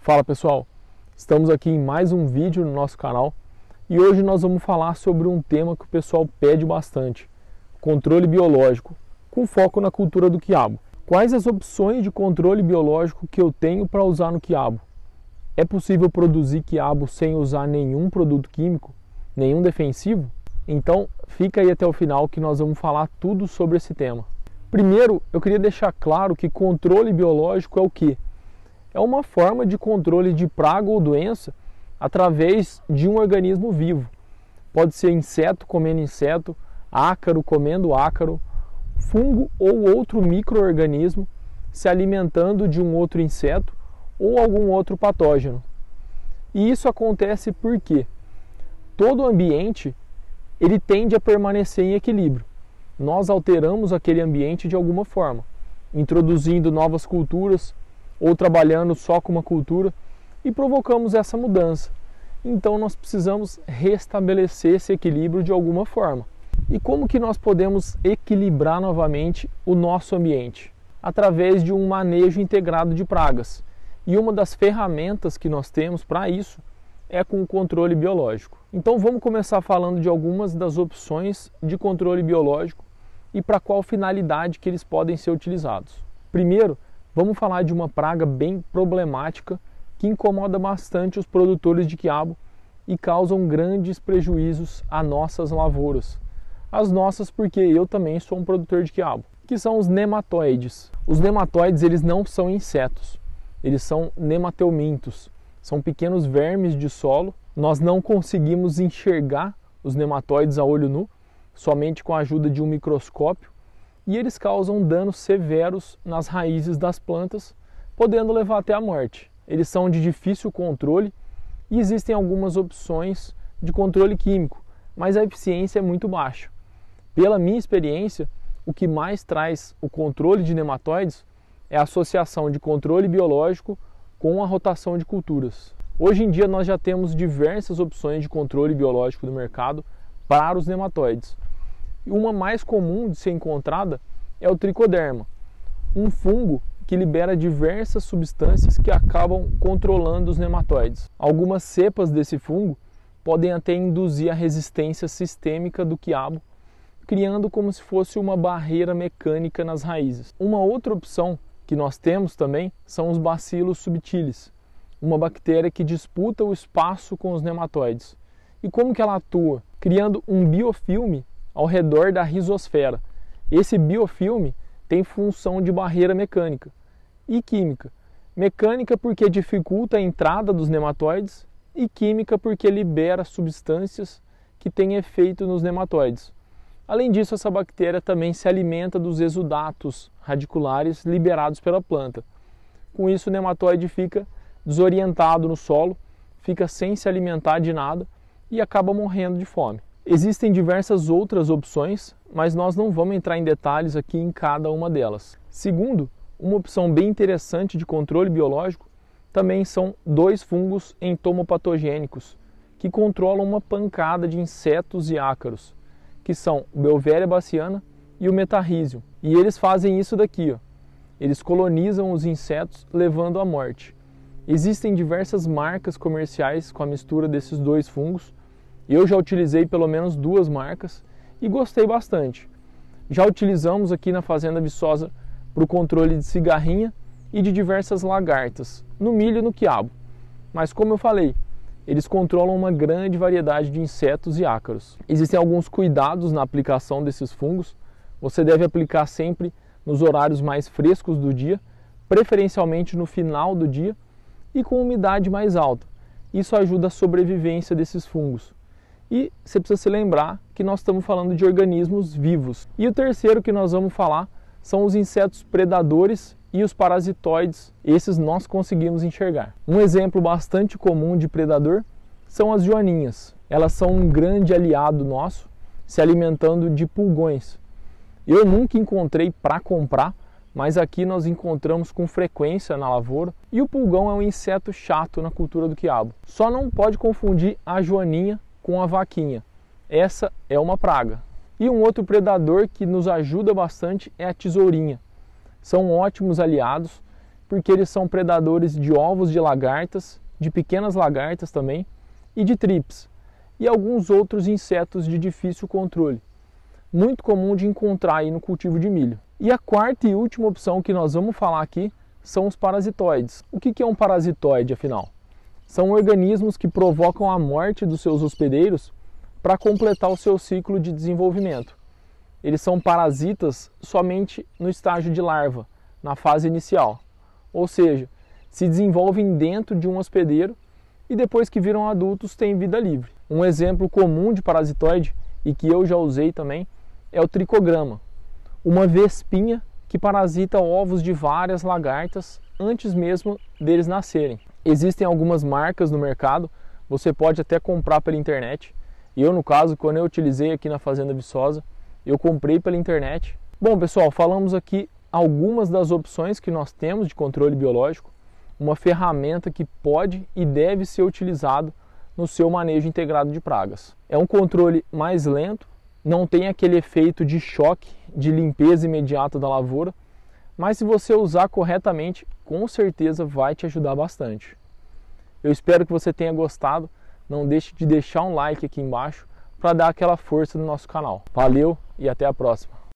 Fala pessoal, estamos aqui em mais um vídeo no nosso canal e hoje nós vamos falar sobre um tema que o pessoal pede bastante: controle biológico, com foco na cultura do quiabo. Quais as opções de controle biológico que eu tenho para usar no quiabo? É possível produzir quiabo sem usar nenhum produto químico, nenhum defensivo? Então fica aí até o final que nós vamos falar tudo sobre esse tema. Primeiro, eu queria deixar claro que controle biológico é o quê? É uma forma de controle de praga ou doença através de um organismo vivo. Pode ser inseto comendo inseto, ácaro comendo ácaro, fungo ou outro micro-organismo se alimentando de um outro inseto ou algum outro patógeno. E isso acontece porque todo ambiente ele tende a permanecer em equilíbrio. Nós alteramos aquele ambiente de alguma forma, introduzindo novas culturas ou trabalhando só com uma cultura e provocamos essa mudança. Então nós precisamos restabelecer esse equilíbrio de alguma forma. E como que nós podemos equilibrar novamente o nosso ambiente? Através de um manejo integrado de pragas. E uma das ferramentas que nós temos para isso é com o controle biológico. Então vamos começar falando de algumas das opções de controle biológico e para qual finalidade que eles podem ser utilizados. Primeiro, vamos falar de uma praga bem problemática que incomoda bastante os produtores de quiabo e causam grandes prejuízos a nossas lavouras. As nossas porque eu também sou um produtor de quiabo, que são os nematóides. Os nematóides eles não são insetos, eles são nemateumintos, são pequenos vermes de solo. Nós não conseguimos enxergar os nematóides a olho nu, somente com a ajuda de um microscópio, e eles causam danos severos nas raízes das plantas, podendo levar até a morte. Eles são de difícil controle e existem algumas opções de controle químico, mas a eficiência é muito baixa. Pela minha experiência, o que mais traz o controle de nematóides é a associação de controle biológico com a rotação de culturas. Hoje em dia nós já temos diversas opções de controle biológico no mercado para os nematóides. Uma mais comum de ser encontrada é o tricoderma, um fungo que libera diversas substâncias que acabam controlando os nematóides. Algumas cepas desse fungo podem até induzir a resistência sistêmica do quiabo, criando como se fosse uma barreira mecânica nas raízes. Uma outra opção que nós temos também são os bacilos subtilis, uma bactéria que disputa o espaço com os nematóides. E como que ela atua? Criando um biofilme ao redor da rizosfera. Esse biofilme tem função de barreira mecânica e química. Mecânica porque dificulta a entrada dos nematóides e química porque libera substâncias que têm efeito nos nematóides. Além disso, essa bactéria também se alimenta dos exudatos radiculares liberados pela planta. Com isso, o nematóide fica desorientado no solo, fica sem se alimentar de nada e acaba morrendo de fome. Existem diversas outras opções, mas nós não vamos entrar em detalhes aqui em cada uma delas. Segundo, uma opção bem interessante de controle biológico também são dois fungos entomopatogênicos que controlam uma pancada de insetos e ácaros, que são o Beauveria baciana e o Metarrhizium. E eles fazem isso daqui, ó. Eles colonizam os insetos levando à morte. Existem diversas marcas comerciais com a mistura desses dois fungos. Eu já utilizei pelo menos 2 marcas e gostei bastante. Já utilizamos aqui na Fazenda Viçosa para o controle de cigarrinha e de diversas lagartas, no milho e no quiabo. Mas como eu falei, eles controlam uma grande variedade de insetos e ácaros. Existem alguns cuidados na aplicação desses fungos. Você deve aplicar sempre nos horários mais frescos do dia, preferencialmente no final do dia e com umidade mais alta. Isso ajuda a sobrevivência desses fungos. E você precisa se lembrar que nós estamos falando de organismos vivos. E o terceiro que nós vamos falar são os insetos predadores e os parasitoides. Esses nós conseguimos enxergar. Um exemplo bastante comum de predador são as joaninhas. Elas são um grande aliado nosso, se alimentando de pulgões. Eu nunca encontrei para comprar, mas aqui nós encontramos com frequência na lavoura. E o pulgão é um inseto chato na cultura do quiabo. Só não pode confundir a joaninha com a vaquinha. Essa é uma praga. E um outro predador que nos ajuda bastante é a tesourinha. São ótimos aliados, porque eles são predadores de ovos de lagartas, de pequenas lagartas também, e de trips, e alguns outros insetos de difícil controle, muito comum de encontrar aí no cultivo de milho. E a quarta e última opção que nós vamos falar aqui são os parasitoides. O que é um parasitoide, afinal? São organismos que provocam a morte dos seus hospedeiros para completar o seu ciclo de desenvolvimento. Eles são parasitas somente no estágio de larva, na fase inicial. Ou seja, se desenvolvem dentro de um hospedeiro e depois que viram adultos têm vida livre. Um exemplo comum de parasitoide, e que eu já usei também, é o tricograma, uma vespinha que parasita ovos de várias lagartas antes mesmo deles nascerem. Existem algumas marcas no mercado, você pode até comprar pela internet. Eu, no caso, quando eu utilizei aqui na Fazenda Viçosa, eu comprei pela internet. Bom, pessoal, falamos aqui algumas das opções que nós temos de controle biológico, uma ferramenta que pode e deve ser utilizado no seu manejo integrado de pragas. É um controle mais lento, não tem aquele efeito de choque, de limpeza imediata da lavoura, mas se você usar corretamente, com certeza vai te ajudar bastante. Eu espero que você tenha gostado. Não deixe de deixar um like aqui embaixo para dar aquela força no nosso canal. Valeu e até a próxima!